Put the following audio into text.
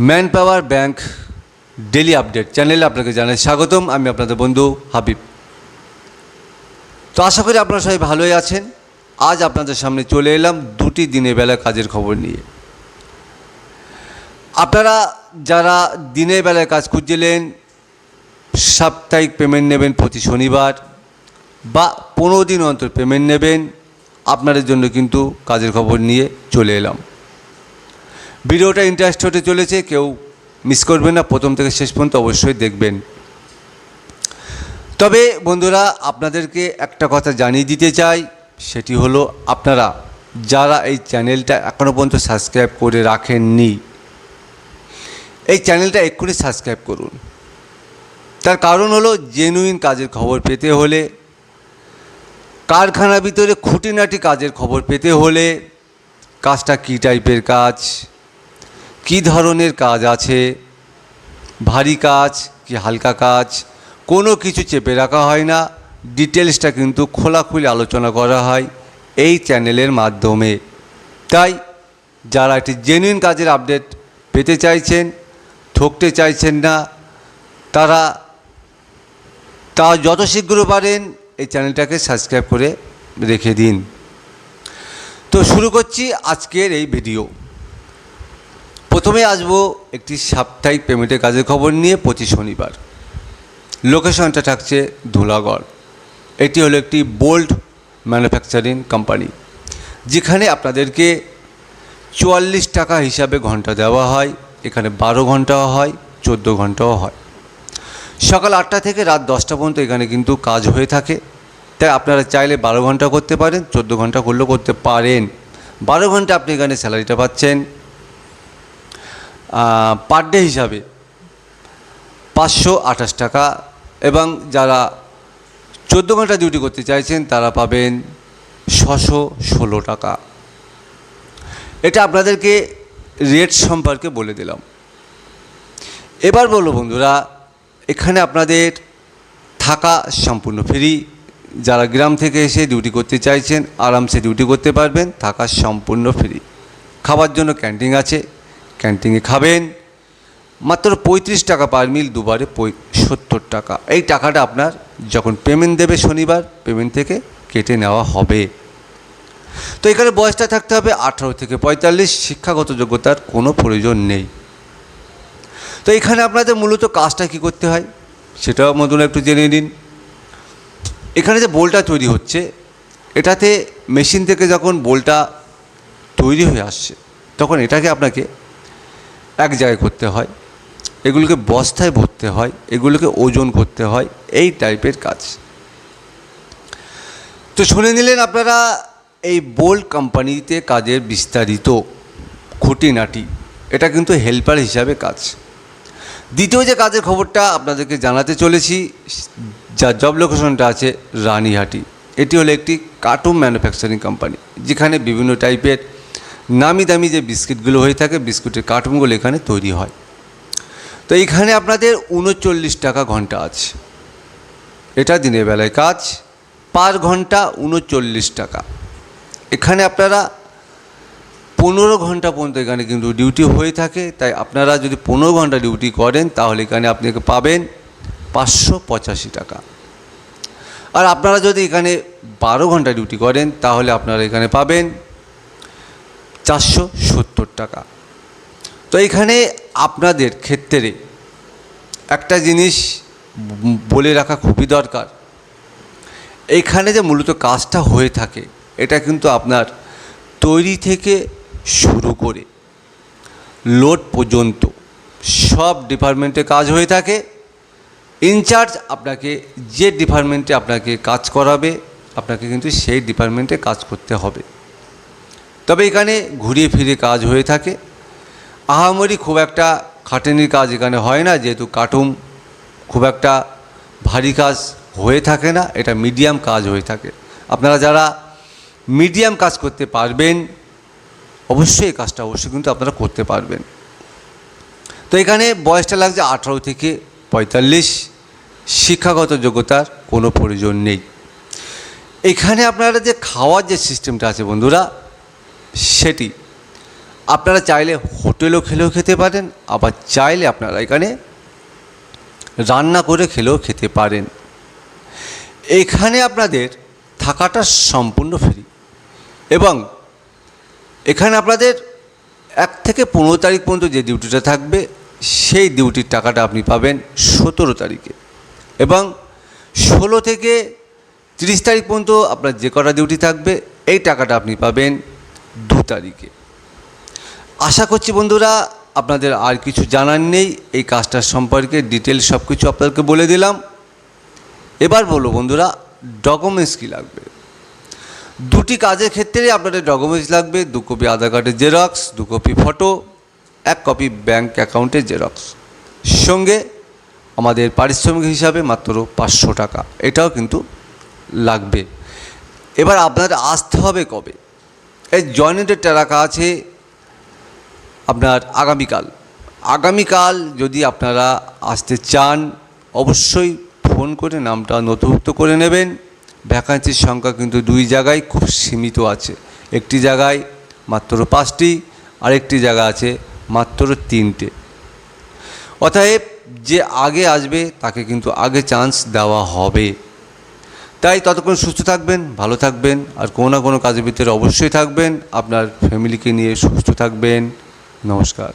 Man power bank daily update চ্যানেলে আপনাকে জানাই স্বাগতম। আমি আপনাদের বন্ধু হাবিব। তো আশা করি আপনারা সবাই ভালোই আছেন। আজ আপনাদের সামনে চলে এলাম দুটি দিনের বেলা কাজের খবর নিয়ে। আপনারা যারা দিনের বেলায় কাজ খুঁজছিলেন, সাপ্তাহিক পেমেন্ট নেবেন প্রতি শনিবার বা 15 দিন অন্তর পেমেন্ট নেবেন, আপনাদের জন্য কিন্তু কাজের খবর নিয়ে চলে এলাম। ভিডিওটা ইন্টারেস্ট হতে চলেছে, কেউ মিস করবেন না, প্রথম থেকে শেষ পর্যন্ত অবশ্যই দেখবেন। তবে বন্ধুরা, আপনাদেরকে একটা কথা জানিয়ে দিতে চাই, সেটি হলো আপনারা যারা এই চ্যানেলটা এখনও পর্যন্ত সাবস্ক্রাইব করে রাখেননি, এই চ্যানেলটা এক্ষুনি সাবস্ক্রাইব করুন। তার কারণ হলো জেনুইন কাজের খবর পেতে হলে, কারখানার ভিতরে খুঁটিনাটি কাজের খবর পেতে হলে, কাজটা কী টাইপের কাজ, কী ধরনের কাজ আছে, ভারী কাজ কি হালকা কাজ, কোনো কিছু চেপে রাখা হয় না। ডিটেলসটা কিন্তু খোলাখুলি আলোচনা করা হয় এই চ্যানেলের মাধ্যমে। তাই যারা একটি জেনুইন কাজের আপডেট পেতে চাইছেন, ঠকতে চাইছেন না, তারা যত শীঘ্র পারেন এই চ্যানেলটাকে সাবস্ক্রাইব করে রেখে দিন। তো শুরু করছি আজকের এই ভিডিও। প্রথমে আসবো একটি সাপ্তাহিক পেমেন্টের কাজের খবর নিয়ে প্রতি শনিবার। লোকেশনটা থাকছে ধুলাগড়। এটি হলো একটি বোল্ট ম্যানুফ্যাকচারিং কোম্পানি, যেখানে আপনাদেরকে 44 টাকা হিসাবে ঘন্টা দেওয়া হয়। এখানে 12 ঘন্টাও হয়, 14 ঘন্টাও হয়। সকাল 8টা থেকে রাত 10টা পর্যন্ত এখানে কিন্তু কাজ হয়ে থাকে। তাই আপনারা চাইলে 12 ঘন্টা করতে পারেন, 14 ঘন্টা করলেও করতে পারেন। 12 ঘন্টা আপনি এখানে স্যালারিটা পাচ্ছেন পার ডে হিসাবে 528 টাকা, এবং যারা 14 ঘন্টা ডিউটি করতে চাইছেন তারা পাবেন 616 টাকা। এটা আপনাদেরকে রেট সম্পর্কে বলে দিলাম। এবার বলবো বন্ধুরা, এখানে আপনাদের থাকা সম্পূর্ণ ফ্রি। যারা গ্রাম থেকে এসে ডিউটি করতে চাইছেন আরামসে ডিউটি করতে পারবেন, থাকা সম্পূর্ণ ফ্রি। খাবার জন্য ক্যান্টিন আছে, ক্যান্টিনে খাবেন। মাত্র 35 টাকা পার মিল, দুবারে 70 টাকা। এই টাকাটা আপনার যখন পেমেন্ট দেবে শনিবার, পেমেন্ট থেকে কেটে নেওয়া হবে। তো এখানে বয়সটা থাকতে হবে 18 থেকে 45, শিক্ষাগত যোগ্যতার কোনো প্রয়োজন নেই। তো এখানে আপনাদের মূলত কাজটা কী করতে হয় সেটাও বন্ধুরা একটু জেনে নিন। এখানে যে বোলটা তৈরি হচ্ছে, এটাতে মেশিন থেকে যখন বোলটা তৈরি হয়ে আসছে, তখন এটাকে আপনাকে এক জায়গায় করতে হয়, এগুলোকে বস্তায় ভরতে হয়, এগুলোকে ওজন করতে হয়, এই টাইপের কাজ। তো শুনে নিলেন আপনারা এই বোল্ট কোম্পানিতে কাজের বিস্তারিত খুঁটিনাটি। এটা কিন্তু হেল্পার হিসাবে কাজ। দ্বিতীয় যে কাজের খবরটা আপনাদেরকে জানাতে চলেছি, যার জব লোকেশনটা আছে রানীহাটি। এটি হলো একটি কার্টুন ম্যানুফ্যাকচারিং কোম্পানি, যেখানে বিভিন্ন টাইপের নামি দামি যে বিস্কিটগুলো হয়ে থাকে, বিস্কুটের কার্টুনগুলো এখানে তৈরি হয়। তো এইখানে আপনাদের 39 টাকা ঘন্টা আছে। এটা দিনের বেলায় কাজ, পার ঘন্টা 39 টাকা। এখানে আপনারা 15 ঘন্টা পর্যন্ত এখানে কিন্তু ডিউটি হয়ে থাকে। তাই আপনারা যদি 15 ঘন্টা ডিউটি করেন তাহলে এখানে আপনি পাবেন 585 টাকা। আর আপনারা যদি এখানে 12 ঘন্টা ডিউটি করেন তাহলে আপনারা এখানে পাবেন 470 টাকা। তো এখানে আপনাদের ক্ষেত্রে একটা জিনিস বলে রাখা খুবই দরকার। এইখানে যে মূলত কাজটা হয়ে থাকে, এটা কিন্তু আপনার তৈরি থেকে শুরু করে লোড পর্যন্ত সব ডিপার্টমেন্টে কাজ হয়ে থাকে। ইনচার্জ আপনাকে যে ডিপার্টমেন্টে আপনাকে কাজ করাবে, আপনাকে কিন্তু সেই ডিপার্টমেন্টে কাজ করতে হবে। তবে এখানে ঘুরিয়ে ফিরে কাজ হয়ে থাকে। আহামরি খুব একটা খাটুনির কাজ এখানে হয় না, যেহেতু কার্টুন খুব একটা ভারী কাজ হয়ে থাকে না, এটা মিডিয়াম কাজ হয়ে থাকে। আপনারা যারা মিডিয়াম কাজ করতে পারবেন, অবশ্যই এই কাজটা কিন্তু আপনারা করতে পারবেন। তো এখানে বয়সটা লাগছে 18 থেকে 45, শিক্ষাগত যোগ্যতার কোনো প্রয়োজন নেই। এখানে আপনারা যে খাওয়ার যে সিস্টেমটা আছে বন্ধুরা, সেটি আপনারা চাইলে হোটেলও খেলেও খেতে পারেন, আবার চাইলে আপনারা এখানে রান্না করে খেলেও খেতে পারেন। এখানে আপনাদের থাকাটা সম্পূর্ণ ফ্রি এবং এখানে আপনাদের 1 থেকে 15 তারিখ পর্যন্ত যে ডিউটিটা থাকবে সেই ডিউটির টাকাটা আপনি পাবেন 17 তারিখে এবং 16 থেকে 30 তারিখ পর্যন্ত আপনার যে কটা ডিউটি থাকবে এই টাকাটা আপনি পাবেন 2 তারিখে। আশা করছি বন্ধুরা আপনাদের আর কিছু জানার নেই, এই কাজটার সম্পর্কে ডিটেলস সব কিছু আপনাদেরকে বলে দিলাম। এবার বলবো বন্ধুরা ডকুমেন্টস কী লাগবে। 2টি কাজের ক্ষেত্রে আপনাদের ডকুমেন্টস লাগবে 2 কপি আধার কার্ডের xerox, 2 copy photo, 1 copy bank অ্যাকাউন্টের জেরক্স, সঙ্গে আমাদের পারিশ্রমিক হিসাবে মাত্র 500 টাকা, এটাও কিন্তু লাগবে। এবার আপনাদের আসতে হবে কবে? এই জয়েনিং ডেটটা রাখা আছে আপনার আগামীকাল যদি আপনারা আসতে চান অবশ্যই ফোন করে নামটা নথিভুক্ত করে নেবেন। ভ্যাকান্সির সংখ্যা কিন্তু 2 জায়গায় খুব সীমিত আছে, একটি জায়গায় মাত্র 5টি, আরেকটি জায়গা আছে মাত্র 3টে। অতএব যে আগে আসবে তাকে কিন্তু আগে চান্স দেওয়া হবে। তাই ততক্ষণ সুস্থ থাকবেন, ভালো থাকবেন, আর কোনো না কোনো কাজের ভিতরে অবশ্যই থাকবেন। আপনার ফ্যামিলিকে নিয়ে সুস্থ থাকবেন। নমস্কার।